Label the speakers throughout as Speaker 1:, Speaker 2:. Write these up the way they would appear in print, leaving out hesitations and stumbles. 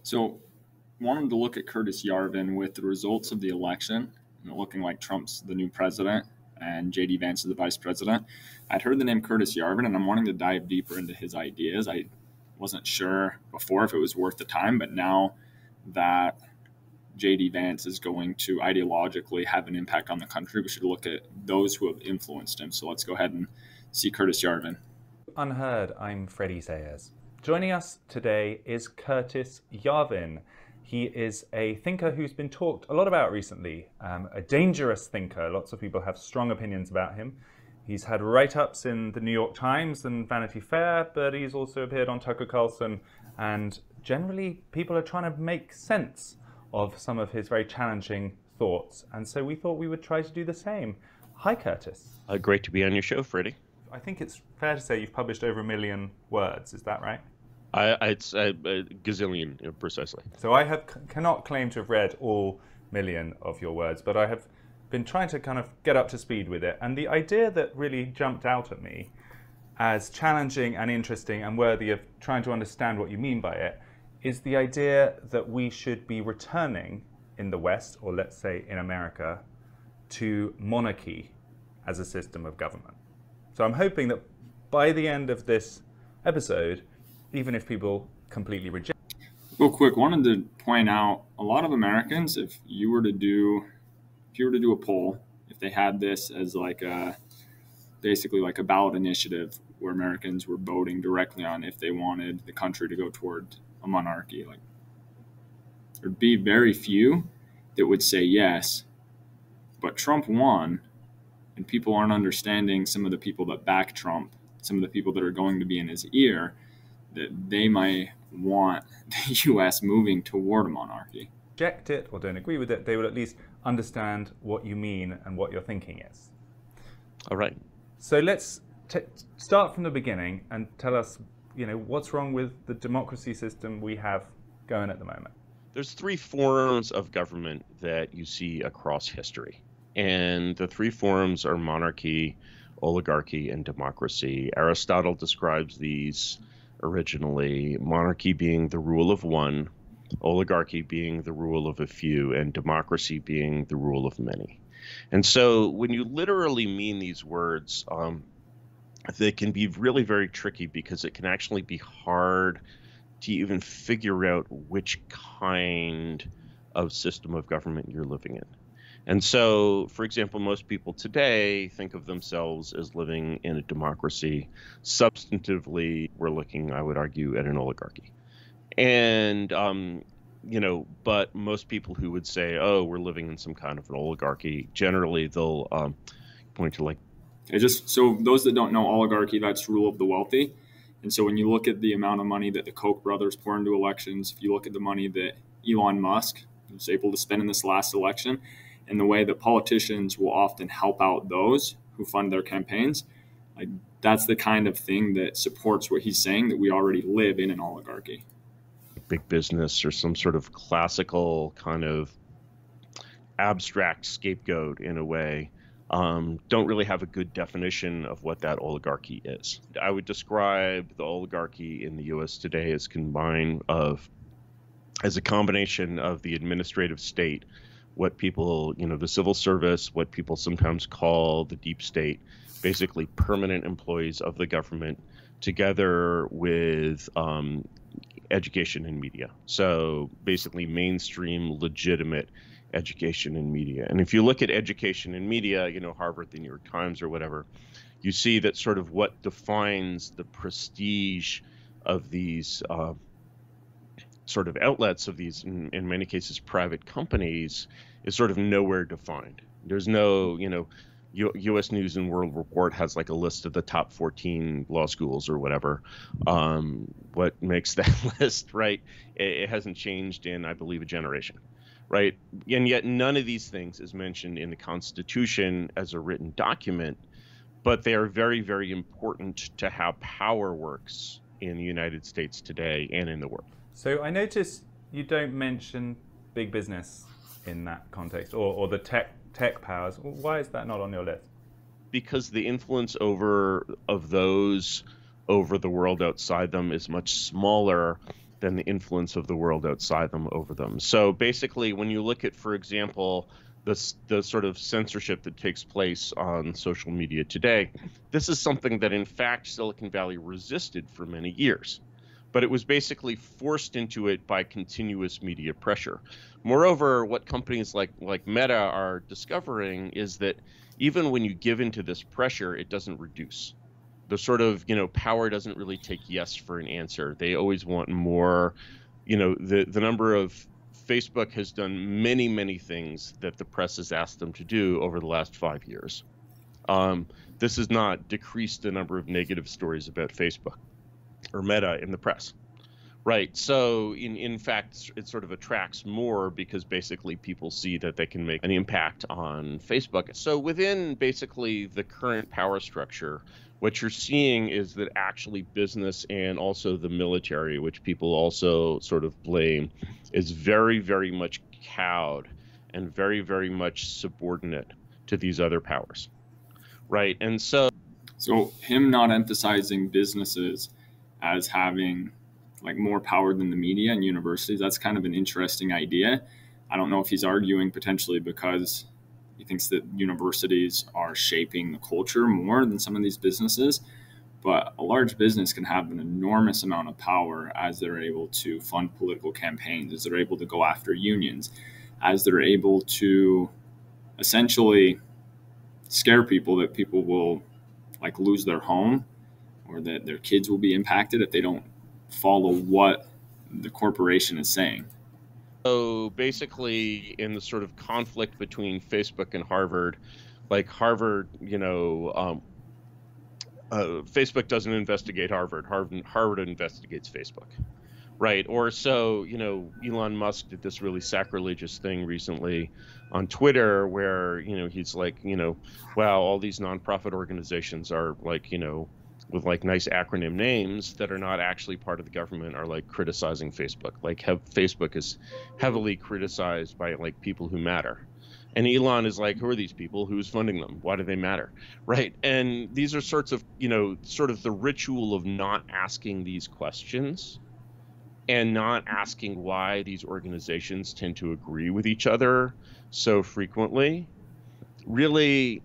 Speaker 1: So, wanted to look at Curtis Yarvin with the results of the election, looking like Trump's the new president and JD Vance is the vice president. I'd heard the name Curtis Yarvin, and I'm wanting to dive deeper into his ideas. I wasn't sure before if it was worth the time, but now that JD Vance is going to ideologically have an impact on the country, we should look at those who have influenced him. So let's go ahead and see Curtis Yarvin.
Speaker 2: Unheard, I'm Freddie Sayers. Joining us today is Curtis Yarvin. He is a thinker who's been talked a lot about recently, a dangerous thinker. Lots of people have strong opinions about him. He's had write-ups in the New York Times and Vanity Fair, but he's also appeared on Tucker Carlson, and generally people are trying to make sense of some of his very challenging thoughts, and so we thought we would try to do the same. Hi, Curtis.
Speaker 3: Great to be on your show, Freddie.
Speaker 2: I think it's fair to say you've published over 1 million words, is that right?
Speaker 3: It's a gazillion, precisely.
Speaker 2: So I cannot claim to have read all 1 million of your words, but I have been trying to kind of get up to speed with it. And the idea that really jumped out at me as challenging and interesting and worthy of trying to understand what you mean by it is the idea that we should be returning in the West, or let's say in America, to monarchy as a system of government. So I'm hoping that by the end of this episode, even if people completely reject.
Speaker 1: Real quick, wanted to point out a lot of Americans, if you were to do a poll, if they had this as basically like a ballot initiative where Americans were voting directly on if they wanted the country to go toward a monarchy, like there'd be very few that would say yes, but Trump won, and people aren't understanding some of the people that back Trump, some of the people that are going to be in his ear, that they might want the U.S. moving toward a monarchy.
Speaker 2: Reject it or don't agree with it, they will at least understand what you mean and what your thinking is.
Speaker 3: All right.
Speaker 2: So let's start from the beginning and tell us, what's wrong with the democracy system we have going at the moment.
Speaker 3: There's 3 forms of government that you see across history. And the 3 forms are monarchy, oligarchy, and democracy. Aristotle describes these originally, monarchy being the rule of one, oligarchy being the rule of a few, and democracy being the rule of many. And so when you literally mean these words, they can be really very tricky because it can actually be hard to even figure out which kind of system of government you're living in. And so, for example, most people today think of themselves as living in a democracy. Substantively, we're looking, I would argue, at an oligarchy. And, but most people who would say, oh, we're living in some kind of an oligarchy, generally they'll point to
Speaker 1: So those that don't know, oligarchy, that's rule of the wealthy. And so when you look at the amount of money that the Koch brothers pour into elections, if you look at the money that Elon Musk was able to spend in this last election, and the way that politicians will often help out those who fund their campaigns, that's the kind of thing that supports what he's saying, that we already live in an oligarchy.
Speaker 3: Big business or some sort of classical kind of abstract scapegoat in a way, don't really have a good definition of what that oligarchy is. I would describe the oligarchy in the U.S. today as a combination of the administrative state, what people, the civil service, what people sometimes call the deep state, basically permanent employees of the government, together with education and media. So basically mainstream, legitimate education and media. And if you look at education and media, Harvard, the New York Times or whatever, you see that sort of what defines the prestige of these sort of outlets, of these, in many cases, private companies, is sort of nowhere defined. There's no, U.S. News and World Report has like a list of the top 14 law schools or whatever. What makes that list, right? It hasn't changed in, I believe, a generation, right? And yet none of these things is mentioned in the Constitution as a written document, but they are very, very important to how power works in the United States today and in the world.
Speaker 2: So I noticed you don't mention big business in that context, or the tech powers. Why is that not on your list?
Speaker 3: Because the influence of those over the world outside them is much smaller than the influence of the world outside them over them. So basically, when you look at, for example, the sort of censorship that takes place on social media today, this is something that in fact Silicon Valley resisted for many years, but it was basically forced into it by continuous media pressure. Moreover, what companies like Meta are discovering is that even when you give into this pressure, it doesn't reduce. The sort of, power doesn't really take yes for an answer. They always want more. The number of Facebook has done many, many things that the press has asked them to do over the last 5 years. This has not decreased the number of negative stories about Facebook or Meta in the press. Right. So in fact, it sort of attracts more because basically people see that they can make an impact on Facebook. So within basically the current power structure, what you're seeing is that actually business and also the military, which people also sort of blame, is very, very much cowed and very, very much subordinate to these other powers. Right. And so
Speaker 1: him not emphasizing businesses as having like more power than the media and universities, that's kind of an interesting idea. I don't know if he's arguing potentially because he thinks that universities are shaping the culture more than some of these businesses, but a large business can have an enormous amount of power as they're able to fund political campaigns, as they're able to go after unions, as they're able to essentially scare people that people will like lose their home or that their kids will be impacted if they don't follow what the corporation is saying.
Speaker 3: So basically, in the sort of conflict between Facebook and Harvard, like Harvard, Facebook doesn't investigate Harvard. Harvard investigates Facebook, right? Or so, Elon Musk did this really sacrilegious thing recently on Twitter where, he's like, wow, all these nonprofit organizations are like, with like nice acronym names that are not actually part of the government are like criticizing Facebook. Like Facebook is heavily criticized by like people who matter. And Elon is like, who are these people? Who's funding them? Why do they matter? Right. And these are sorts of, sort of the ritual of not asking these questions and not asking why these organizations tend to agree with each other so frequently really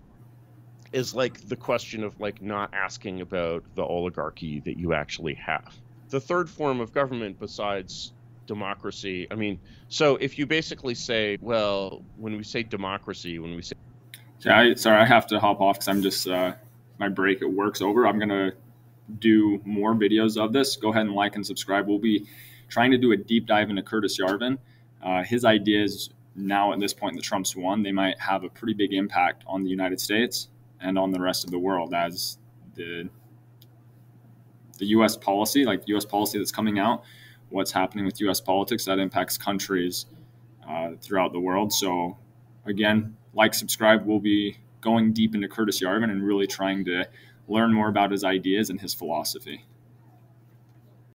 Speaker 3: is like the question of like not asking about the oligarchy that you actually have. The third form of government besides democracy, so if you basically say, well, when we say democracy,
Speaker 1: I have to hop off because I'm just, my break at work's over. I'm going to do more videos of this. Go ahead and like and subscribe. We'll be trying to do a deep dive into Curtis Yarvin. His ideas now at this point that Trump's won, they might have a pretty big impact on the United States and on the rest of the world as the U.S. policy, like U.S. policy that's coming out, what's happening with U.S. politics, that impacts countries throughout the world. So again, like, subscribe. We'll be going deep into Curtis Yarvin and really trying to learn more about his ideas and his philosophy.